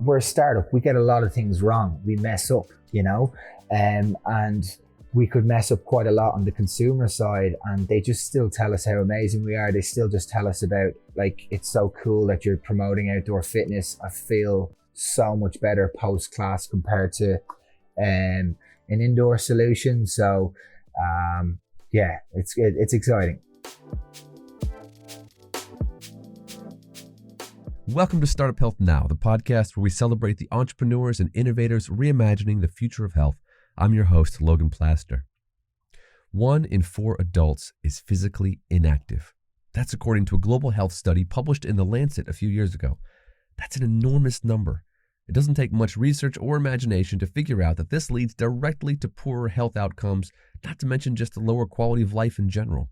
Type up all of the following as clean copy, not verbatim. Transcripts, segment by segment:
we're a startup. We get a lot of things wrong. We mess up, and we could mess up quite a lot on the consumer side, and they just still tell us how amazing we are. They still just tell us about, like, it's so cool that you're promoting outdoor fitness. I feel so much better post-class compared to an indoor solution. So yeah, it's exciting. Welcome to Startup Health Now, the podcast where we celebrate the entrepreneurs and innovators reimagining the future of health. I'm your host, Logan Plaster. 1 in 4 adults is physically inactive. That's according to a global health study published in the Lancet a few years ago. That's an enormous number. It doesn't take much research or imagination to figure out that this leads directly to poorer health outcomes, not to mention just a lower quality of life in general.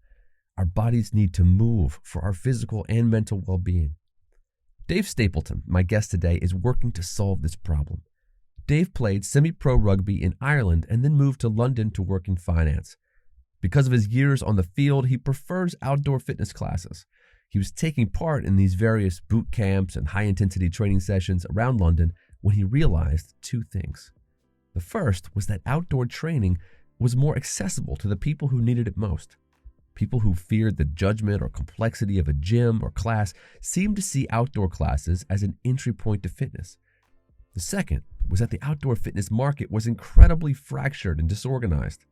Our bodies need to move for our physical and mental well-being. Dave Stapleton, my guest today, is working to solve this problem. Dave played semi-pro rugby in Ireland and then moved to London to work in finance. Because of his years on the field, he prefers outdoor fitness classes. He was taking part in these various boot camps and high-intensity training sessions around London when he realized 2 things. The first was that outdoor training was more accessible to the people who needed it most. People who feared the judgment or complexity of a gym or class seemed to see outdoor classes as an entry point to fitness. The second was that the outdoor fitness market was incredibly fractured and disorganized.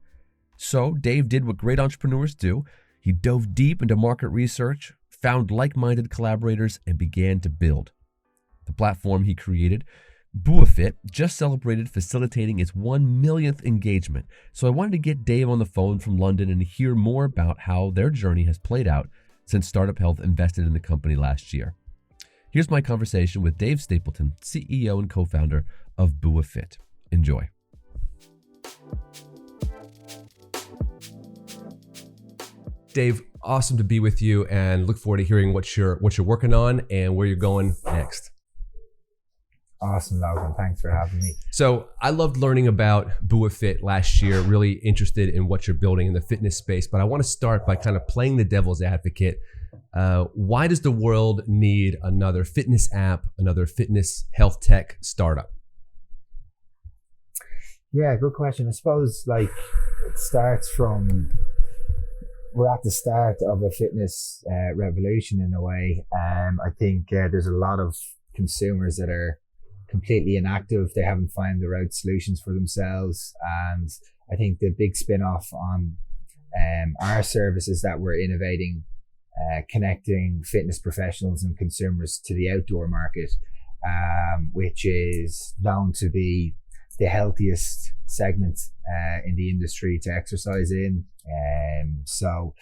So Dave did what great entrepreneurs do. He dove deep into market research, found like-minded collaborators, and began to build. The platform he created, BUA, just celebrated facilitating its 1 millionth engagement. So I wanted to get Dave on the phone from London and hear more about how their journey has played out since Startup Health invested in the company last year. Here's my conversation with Dave Stapleton, CEO and co-founder of BUA. Enjoy. Dave, awesome to be with you, and look forward to hearing what you're working on and where you're going next. Awesome, Logan. Thanks for having me. So I loved learning about BUA last year, really interested in what you're building in the fitness space, but I want to start by kind of playing the devil's advocate. Why does the world need another fitness app, another fitness health tech startup? Yeah, good question. I suppose it starts from, we're at the start of a fitness revolution in a way. I think there's a lot of consumers that are completely inactive. They haven't found the right solutions for themselves. And I think the big spin-off on our services that we're innovating, connecting fitness professionals and consumers to the outdoor market, which is known to be the healthiest segment in the industry to exercise in. So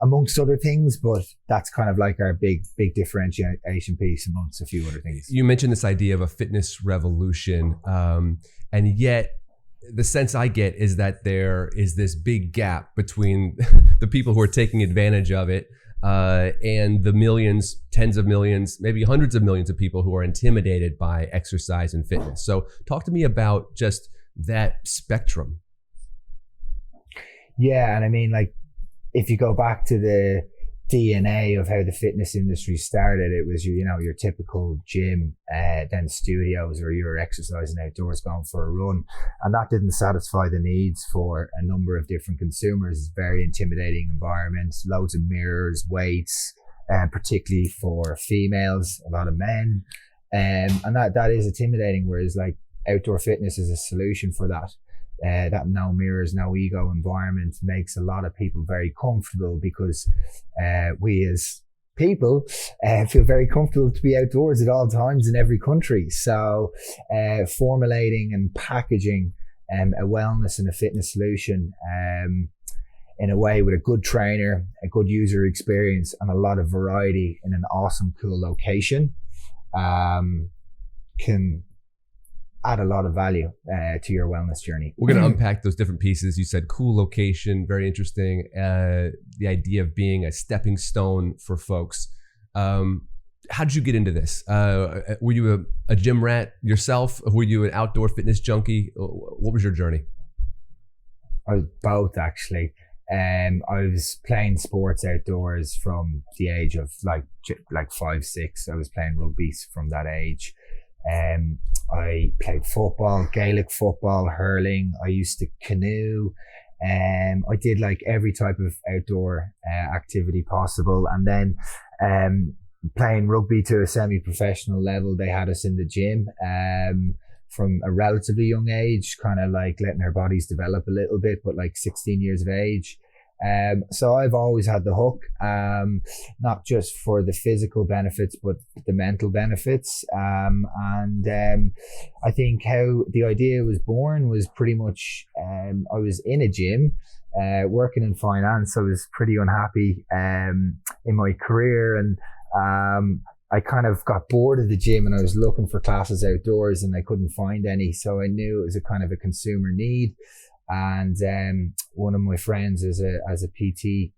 amongst other things, but that's kind of like our big differentiation piece amongst a few other things. You mentioned this idea of a fitness revolution, and yet the sense I get is that there is this big gap between the people who are taking advantage of it and the millions, tens of millions, maybe hundreds of millions of people who are intimidated by exercise and fitness. So talk to me about just that spectrum. Yeah, and I mean, if you go back to the DNA of how the fitness industry started, it was your typical gym, then studios, or you're exercising outdoors, going for a run, and that didn't satisfy the needs for a number of different consumers. Very intimidating environments, loads of mirrors, weights, and particularly for females, a lot of men, and that is intimidating. Whereas outdoor fitness is a solution for that. That no mirrors, no ego environment makes a lot of people very comfortable, because we as people feel very comfortable to be outdoors at all times in every country. So formulating and packaging a wellness and a fitness solution in a way with a good trainer, a good user experience, and a lot of variety in an awesome, cool location can add a lot of value to your wellness journey. We're going to unpack those different pieces. You said cool location, very interesting. The idea of being a stepping stone for folks. How did you get into this? Were you a gym rat yourself? Were you an outdoor fitness junkie? What was your journey? I was both, actually. I was playing sports outdoors from the age of like 5, 6. I was playing rugby from that age. I played football, Gaelic football, hurling. I used to canoe. I did like every type of outdoor activity possible. And then playing rugby to a semi-professional level, they had us in the gym from a relatively young age, kind of like letting our bodies develop a little bit, but like 16 years of age. So I've always had the hook, not just for the physical benefits, but the mental benefits. I think how the idea was born was pretty much, I was in a gym, working in finance. I was pretty unhappy, in my career, and, I kind of got bored of the gym, and I was looking for classes outdoors and I couldn't find any. So I knew it was a kind of a consumer need. And one of my friends as a PT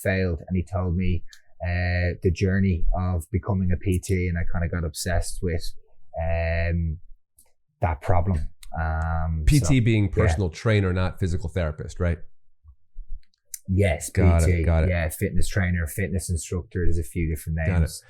failed, and he told me the journey of becoming a PT, and I kind of got obsessed with that problem. PT being personal trainer, not physical therapist, right? Yes, got PT. It. Yeah, fitness trainer, fitness instructor. There's a few different names.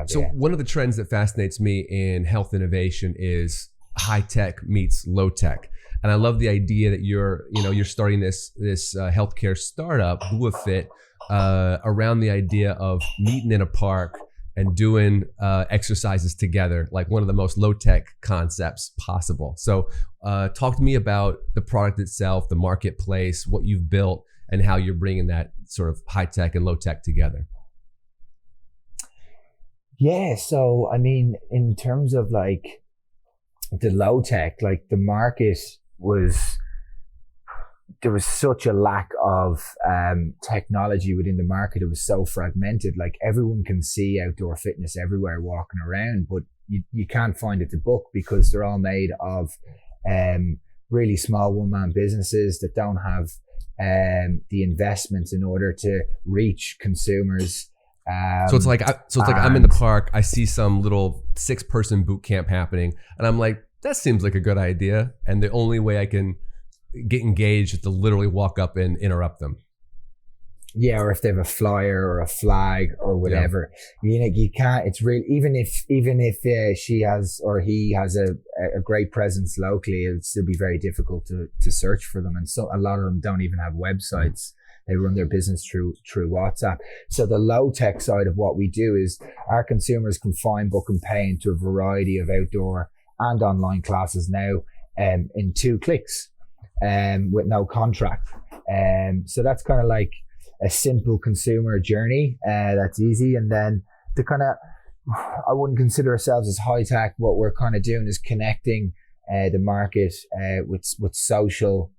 So one of the trends that fascinates me in health innovation is high tech meets low tech. And I love the idea that you're starting this healthcare startup, BUA Fit, around the idea of meeting in a park and doing exercises together, like one of the most low tech concepts possible. So talk to me about the product itself, the marketplace, what you've built, and how you're bringing that sort of high tech and low tech together. Yeah. So, I mean, in terms of like the low tech, like the market there was such a lack of technology within the market. It was so fragmented. Like everyone can see outdoor fitness everywhere walking around, but you can't find it to book because they're all made of really small one-man businesses that don't have the investments in order to reach consumers. So it's like I'm in the park, I see some little 6-person boot camp happening, and I'm like, that seems like a good idea. And the only way I can get engaged is to literally walk up and interrupt them. Yeah, or if they have a flyer or a flag or whatever, you can't. It's really even if she has or he has a great presence locally, it'd still be very difficult to search for them. And so a lot of them don't even have websites. They run their business through WhatsApp. So the low tech side of what we do is our consumers can find, book, and pay into a variety of outdoor and online classes now in 2 clicks with no contract. So that's kind of like a simple consumer journey that's easy. And then the kind of, I wouldn't consider ourselves as high tech. What we're kind of doing is connecting the market with social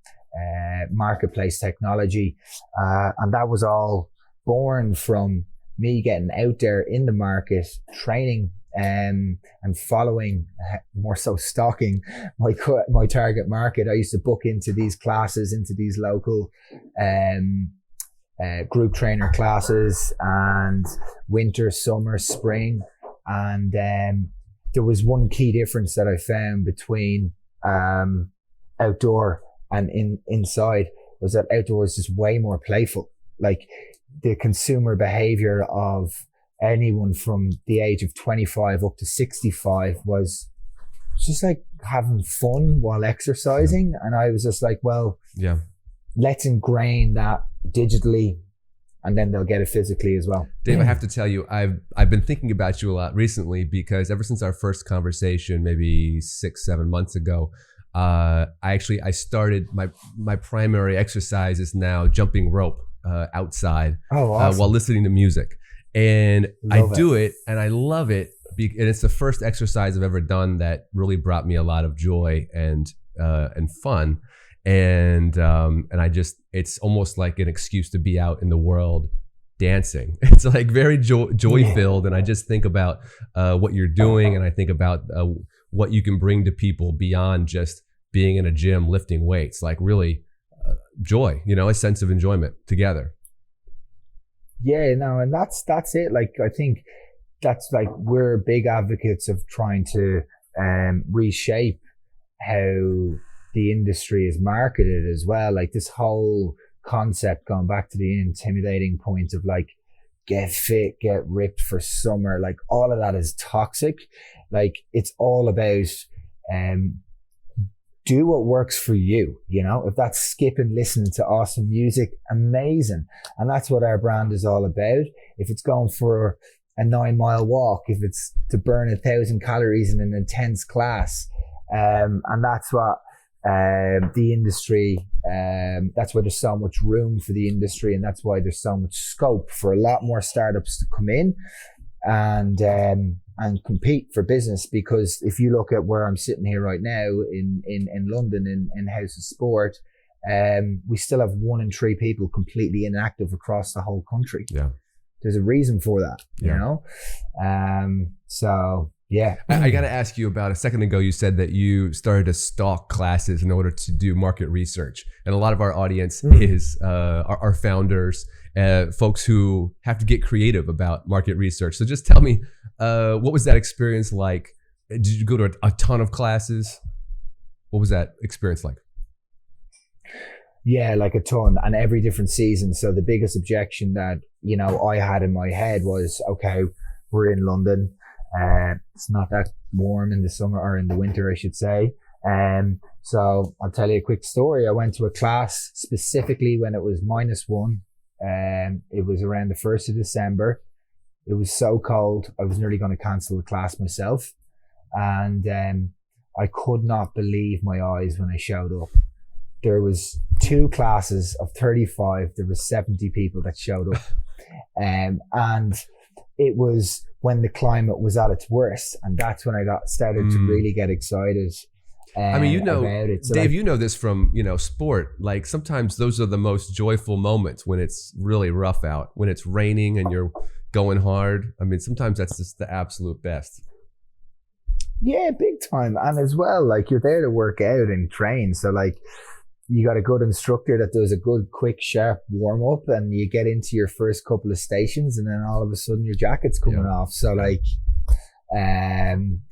marketplace technology, and that was all born from me getting out there in the market, training and following, more so stalking my target market. I used to book into these classes, into these local group trainer classes, and winter, summer, spring, and there was one key difference that I found between outdoor and inside, was that outdoor is just way more playful. Like the consumer behavior of anyone from the age of 25 up to 65 was just like having fun while exercising. And I was just like, well, yeah, let's ingrain that digitally, and then they'll get it physically as well. Dave, I have to tell you, I've been thinking about you a lot recently, because ever since our first conversation, maybe 6-7 months ago, I started my primary exercise is now jumping rope outside awesome. While listening to music, and I do it and I love it, and it's the first exercise I've ever done that really brought me a lot of joy and fun, and it's almost like an excuse to be out in the world dancing. It's like very joy filled, and I just think about what you're doing, and I think about what you can bring to people beyond just being in a gym lifting weights, like really joy, a sense of enjoyment together. Yeah, no, and that's it. Like, I think that's like, we're big advocates of trying to reshape how the industry is marketed as well. Like this whole concept, going back to the intimidating point of like get fit, get ripped for summer. Like all of that is toxic. Like it's all about, do what works for you. You know, if that's skipping, listening to awesome music, amazing. And that's what our brand is all about. If it's going for a 9-mile walk, if it's to burn 1,000 calories in an intense class, and that's what the industry, that's why there's so much room for the industry, and that's why there's so much scope for a lot more startups to come in and compete for business. Because if you look at where I'm sitting here right now in London in House of Sport, we still have 1 in 3 people completely inactive across the whole country. Yeah, there's a reason for that, you know. So yeah, I got to ask you about, a second ago you said that you started to stalk classes in order to do market research, and a lot of our audience is our founders, folks who have to get creative about market research. So just tell me, what was that experience like? Did you go to a ton of classes? What was that experience like? Yeah, like a ton, and every different season. So the biggest objection that, you know, I had in my head was, okay, we're in London. It's not that warm in the summer, or in the winter, I should say. So I'll tell you a quick story. I went to a class specifically when it was -1. It was around the 1st of December. It was so cold, I was nearly going to cancel the class myself. And I could not believe my eyes when I showed up. There was 2 classes of 35. There was 70 people that showed up. And it was when the climate was at its worst. And that's when I started to really get excited. I mean, you know, about it. So Dave, like, you know this from, you know, sport. Like sometimes those are the most joyful moments, when it's really rough out, when it's raining and you're going hard. I mean, sometimes that's just the absolute best. yeah, big time. And as well, like, you're there to work out and train. So like, you got a good instructor that does a good, quick, sharp warm up, and you get into your first couple of stations, and then all of a sudden your jacket's coming off. So like,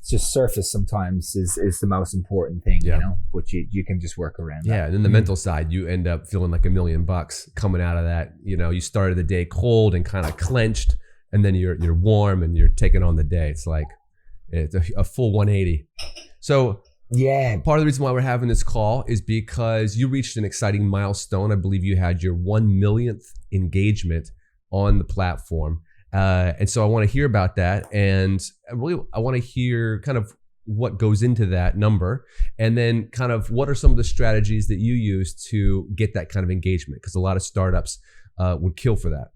just surface sometimes is the most important thing, you know, but you can just work around that. Yeah, and then the mental side, you end up feeling like $1 million coming out of that. You know, you started the day cold and kind of clenched, and then you're warm and you're taking on the day. It's like, it's a full 180. So yeah, part of the reason why we're having this call is because you reached an exciting milestone. I believe you had your 1 millionth engagement on the platform. And so I want to hear about that. And I want to hear kind of what goes into that number, and then kind of what are some of the strategies that you use to get that kind of engagement? Because a lot of startups would kill for that.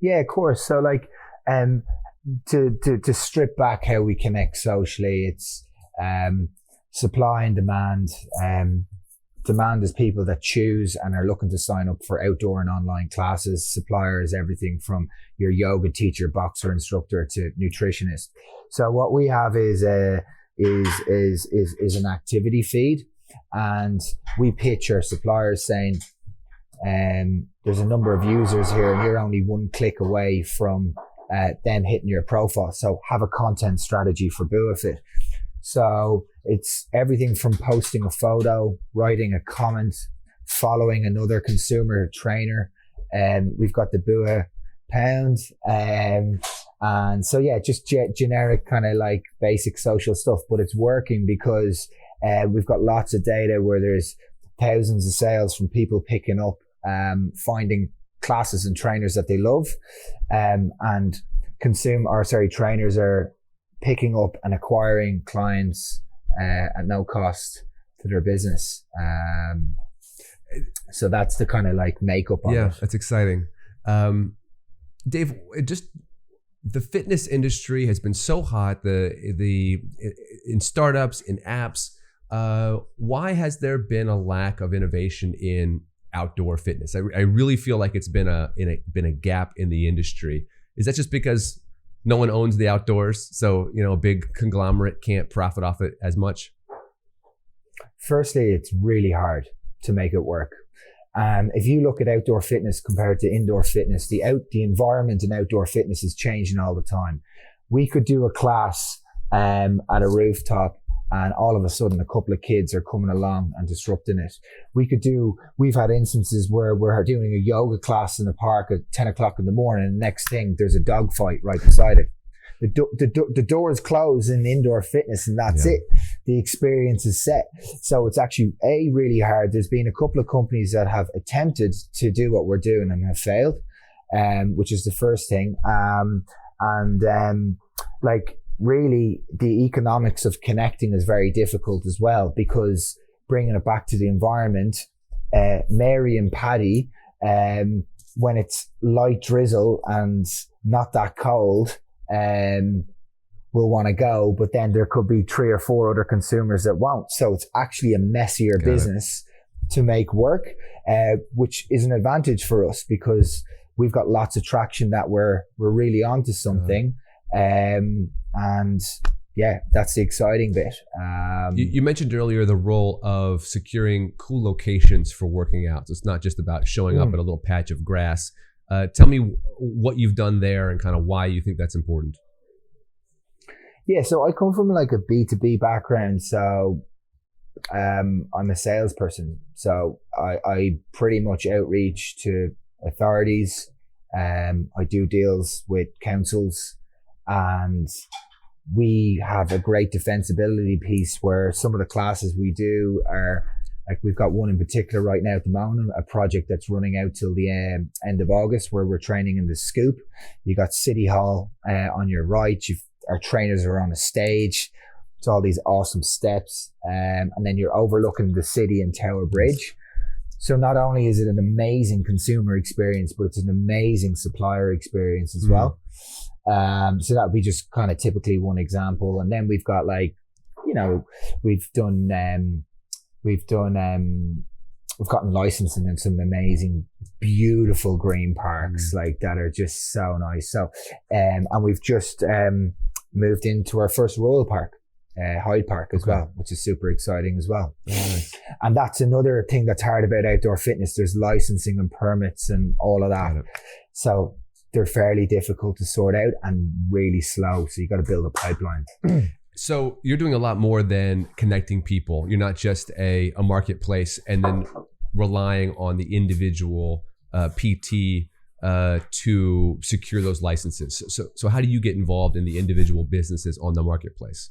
Yeah, of course. So like, to strip back how we connect socially, it's supply and demand. Demand is people that choose and are looking to sign up for outdoor and online classes. Supplier is everything from your yoga teacher, boxer instructor to nutritionist. So what we have is an activity feed, and we pitch our suppliers saying, there's a number of users here, and you're only 1 click away from them hitting your profile. So have a content strategy for BUA. So it's everything from posting a photo, writing a comment, following another consumer trainer, and we've got the BUA pound, and so yeah, just generic kind of like basic social stuff, but it's working because we've got lots of data where there's thousands of sales from people picking up, finding classes and trainers that they love, and trainers are picking up and acquiring clients at no cost to their business. So that's the kind of like makeup of it. Yeah, that's exciting. Dave, just the fitness industry has been so hot, in startups, in apps. Why has there been a lack of innovation in outdoor fitness? I really feel like it's been a gap in the industry. Is that just because no one owns the outdoors, so a big conglomerate can't profit off it as much? Firstly, it's really hard to make it work. If you look at outdoor fitness compared to indoor fitness, the environment in outdoor fitness is changing all the time. We could do a class at a rooftop and all of a sudden a couple of kids are coming along and disrupting it. We've had instances where we're doing a yoga class in the park at 10 o'clock in the morning, and the next thing there's a dog fight right beside it. The doors close in indoor fitness, and that's it. The experience is set. So it's actually really hard. There's been a couple of companies that have attempted to do what we're doing and have failed, which is the first thing. Like really the economics of connecting is very difficult as well, because bringing it back to the environment, Mary and Paddy, when it's light drizzle and not that cold, will want to go, but then there could be 3 or 4 other consumers that won't. So it's actually a messier business to make work, which is an advantage for us because we've got lots of traction that we're really onto something. And yeah, that's the exciting bit. You mentioned earlier the role of securing cool locations for working out. So it's not just about showing up at a little patch of grass. Tell me what you've done there and kind of why you think that's important. Yeah, so I come from like a B2B background. So I'm a salesperson. So I pretty much outreach to authorities. I do deals with councils, and we have a great defensibility piece where some of the classes we do are, like we've got one in particular right now at the moment, a project that's running out till the end of August, where we're training in the Scoop. You got City Hall on your right. Our trainers are on a stage. It's all these awesome steps. And then you're overlooking the city and Tower Bridge. So not only is it an amazing consumer experience, but it's an amazing supplier experience as well. So that would be just kind of typically one example. And then we've got like, you know, we've gotten licensing in some amazing, beautiful green parks like that are just so nice. So, and we've just moved into our first Royal Park, Hyde Park as well, which is super exciting as well. And that's another thing that's hard about outdoor fitness. There's licensing and permits and all of that. So they're fairly difficult to sort out and really slow. So you got to build a pipeline. So you're doing a lot more than connecting people. You're not just a marketplace and then relying on the individual PT to secure those licenses. So how do you get involved in the individual businesses on the marketplace?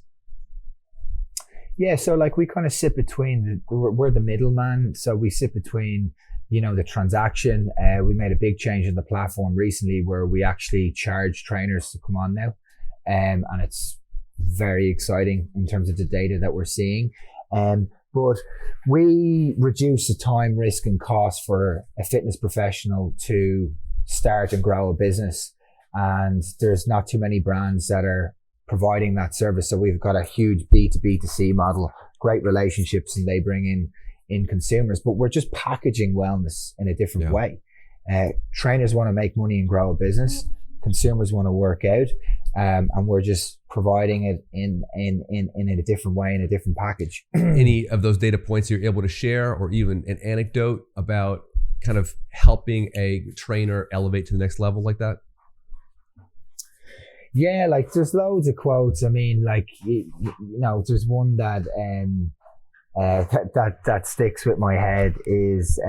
Yeah, so like we kind of sit between, we're the middleman. So we sit between, you know, the transaction. We made a big change in the platform recently where we actually charge trainers to come on now. And it's very exciting in terms of the data that we're seeing. But we reduce the time, risk and cost for a fitness professional to start and grow a business. And there's not too many brands that are providing that service. So we've got a huge B2B2C model, great relationships, and they bring in consumers, but we're just packaging wellness in a different way. Trainers want to make money and grow a business. Consumers want to work out. And we're just providing it in a different way, in a different package. Any of those data points you're able to share, or even an anecdote about kind of helping a trainer elevate to the next level like that? Yeah, like there's loads of quotes. I mean, like, you know, there's one that that sticks with my head is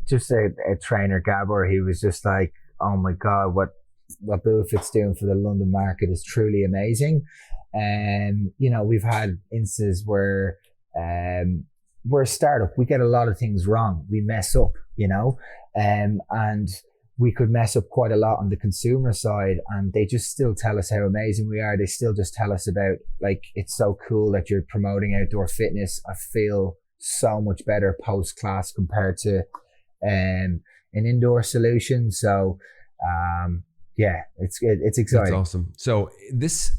just a trainer, Gabor. He was just like, oh my God, what BUA's doing for the London market is truly amazing. And, you know, we've had instances where we're a startup. We get a lot of things wrong. We mess up, you know, and we could mess up quite a lot on the consumer side, and they just still tell us how amazing we are. They still just tell us about, like, it's so cool that you're promoting outdoor fitness. I feel so much better post-class compared to an indoor solution. So, yeah, it's exciting. That's awesome. So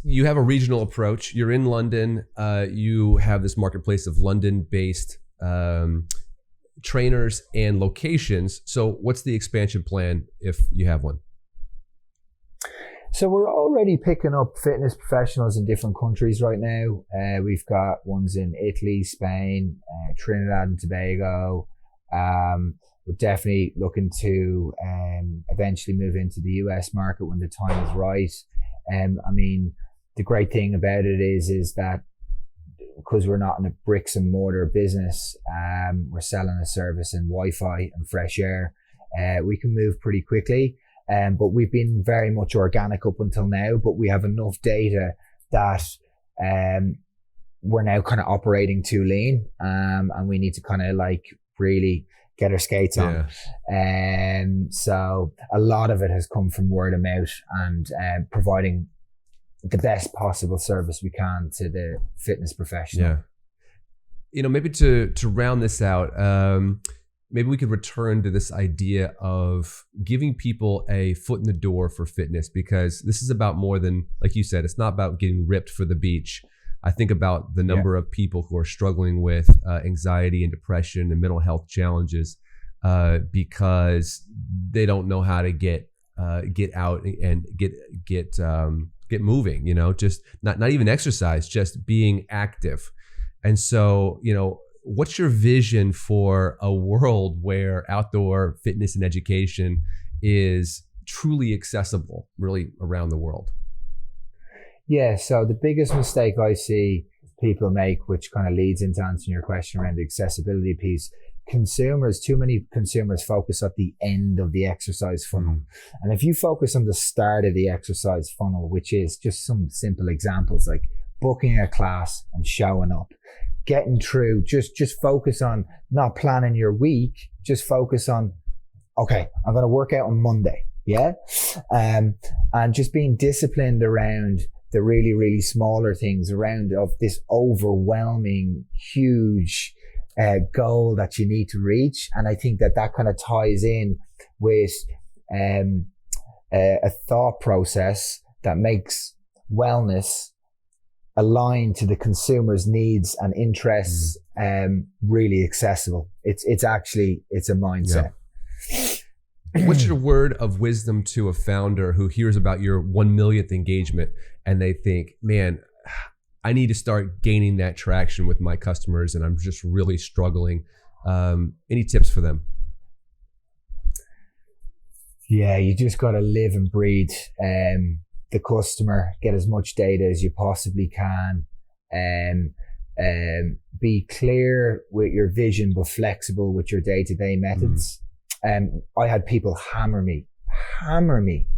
you have a regional approach. You're in London. You have this marketplace of London-based trainers and locations. So what's the expansion plan if you have one? So we're already picking up fitness professionals in different countries right now. We've got ones in Italy, Spain, Trinidad and Tobago. We're definitely looking to eventually move into the US market when the time is right. I mean, the great thing about it is that because we're not in a bricks and mortar business, we're selling a service in Wi-Fi and fresh air. We can move pretty quickly. But we've been very much organic up until now, but we have enough data that we're now kind of operating too lean, and we need to kind of like really get our skates on. So a lot of it has come from word of mouth and providing the best possible service we can to the fitness professional. Yeah. You know, maybe to round this out, maybe we could return to this idea of giving people a foot in the door for fitness, because this is about more than, like you said, it's not about getting ripped for the beach. I think about the number of people who are struggling with anxiety and depression and mental health challenges because they don't know how to get out and get moving. You know, just not even exercise, just being active. And so, you know, what's your vision for a world where outdoor fitness and education is truly accessible, really around the world? Yeah, so the biggest mistake I see people make, which kind of leads into answering your question around the accessibility piece, too many consumers focus at the end of the exercise funnel. And if you focus on the start of the exercise funnel, which is just some simple examples like booking a class and showing up, getting through, just focus on not planning your week, just focus on, okay, I'm going to work out on Monday. Yeah. And just being disciplined around the really, really smaller things around of this overwhelming, huge goal that you need to reach. And I think that kind of ties in with a thought process that makes wellness aligned to the consumer's needs and interests, really accessible. It's a mindset. Yeah. What's your word of wisdom to a founder who hears about your 1 millionth engagement and they think, man, I need to start gaining that traction with my customers and I'm just really struggling? Any tips for them? Yeah, you just got to live and breathe the customer, get as much data as you possibly can, be clear with your vision but flexible with your day-to-day methods. I had people hammer me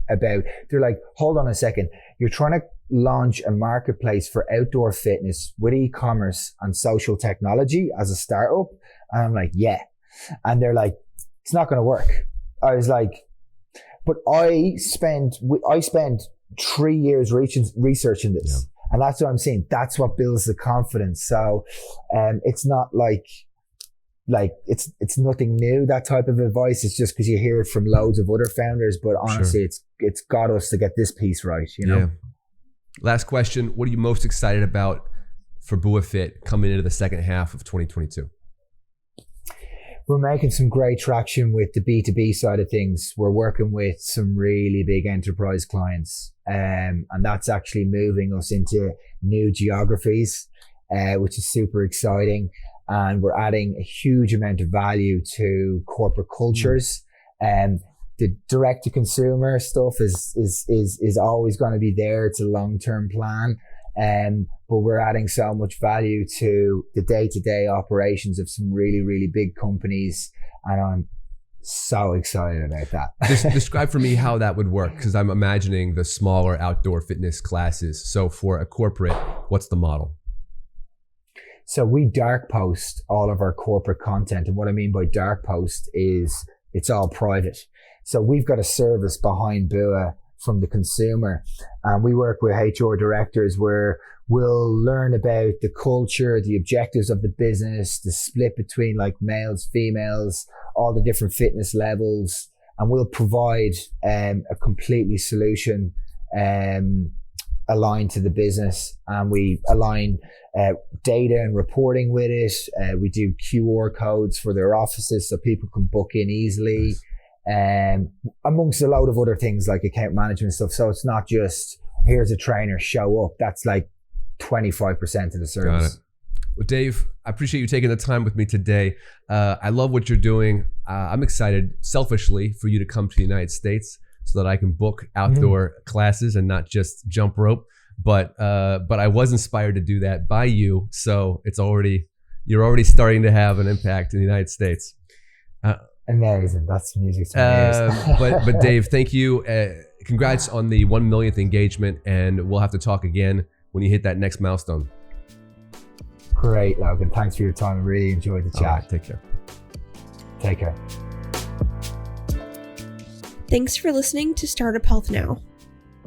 about, they're like, hold on a second, you're trying to launch a marketplace for outdoor fitness with e-commerce and social technology as a startup? And I'm like, yeah. And they're like, it's not going to work. I was like, but I spent 3 years researching this. Yeah. And that's what I'm saying. That's what builds the confidence. So, it's not like it's nothing new, that type of advice. It's just because you hear it from loads of other founders, but honestly, it's got us to get this piece right, you know? Yeah. Last question. What are you most excited about for BUA Fit coming into the second half of 2022? We're making some great traction with the B2B side of things. We're working with some really big enterprise clients, and that's actually moving us into new geographies, which is super exciting. And we're adding a huge amount of value to corporate cultures. The direct to consumer stuff is always going to be there. It's a long-term plan. But we're adding so much value to the day-to-day operations of some really, really big companies. And I'm so excited about that. Describe for me how that would work, because I'm imagining the smaller outdoor fitness classes. So for a corporate, what's the model? So we dark post all of our corporate content. And what I mean by dark post is it's all private. So we've got a service behind BUA from the consumer, and we work with HR directors where we'll learn about the culture, the objectives of the business, the split between like males, females, all the different fitness levels, and we'll provide a completely solution aligned to the business, and we align data and reporting with it. We do QR codes for their offices so people can book in easily. Amongst a load of other things like account management stuff. So it's not just here's a trainer, show up. That's like 25% of the service. Got it. Well, Dave, I appreciate you taking the time with me today. I love what you're doing. I'm excited selfishly for you to come to the United States so that I can book outdoor classes and not just jump rope. but I was inspired to do that by you. So you're already starting to have an impact in the United States. Amazing. That's music to my ears. But Dave, thank you. Congrats on the 1 millionth engagement, and we'll have to talk again when you hit that next milestone. Great, Logan. Thanks for your time. I really enjoyed the chat. All right, take care. Take care. Thanks for listening to Startup Health Now.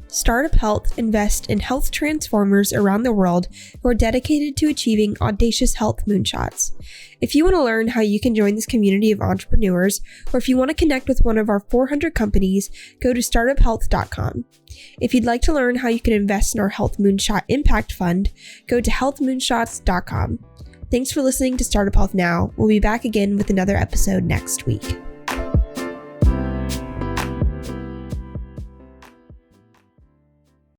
Startup Health invests in health transformers around the world who are dedicated to achieving audacious health moonshots. If you want to learn how you can join this community of entrepreneurs, or if you want to connect with one of our 400 companies, go to startuphealth.com. If you'd like to learn how you can invest in our Health Moonshot Impact Fund, go to healthmoonshots.com. Thanks for listening to Startup Health Now. We'll be back again with another episode next week.